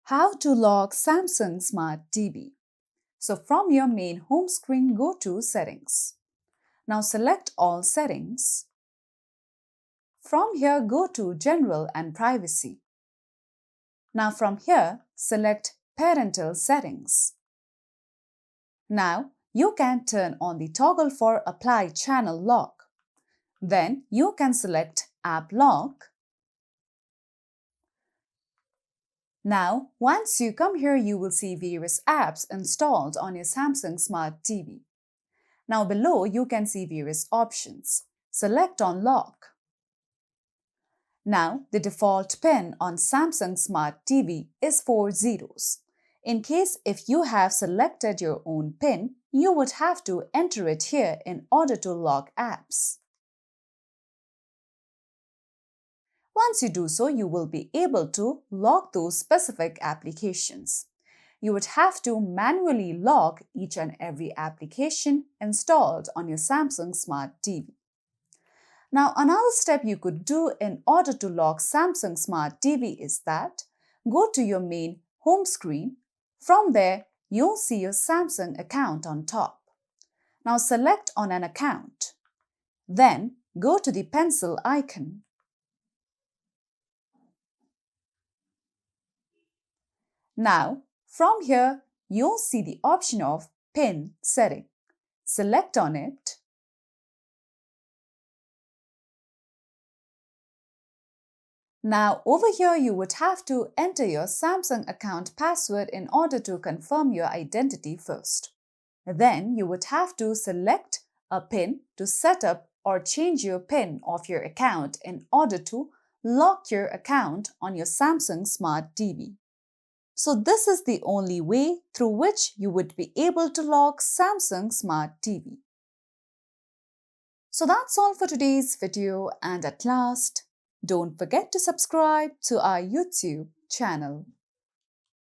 How to lock Samsung Smart TV. So from your main home screen, go to Settings. Now select All Settings. From here, go to General and Privacy. Now from here, select Parental Settings. Now you can turn on the toggle for Apply Channel Lock. Then you can select App Lock. Now, once you come here, you will see various apps installed on your Samsung Smart TV. Now below, you can see various options. Select on Lock. Now, the default PIN on Samsung Smart TV is 4 zeros. In case if you have selected your own PIN, you would have to enter it here in order to lock apps. Once you do so, you will be able to lock those specific applications. You would have to manually lock each and every application installed on your Samsung Smart TV. Now, another step you could do in order to lock Samsung Smart TV is that go to your main home screen. From there, you'll see your Samsung account on top. Now select on an account. Then go to the pencil icon. Now, from here, you'll see the option of PIN setting. Select on it. Now, over here, you would have to enter your Samsung account password in order to confirm your identity first. Then, you would have to select a PIN to set up or change your PIN of your account in order to lock your account on your Samsung Smart TV. So this is the only way through which you would be able to lock Samsung Smart TV. So that's all for today's video, and at last, don't forget to subscribe to our YouTube channel.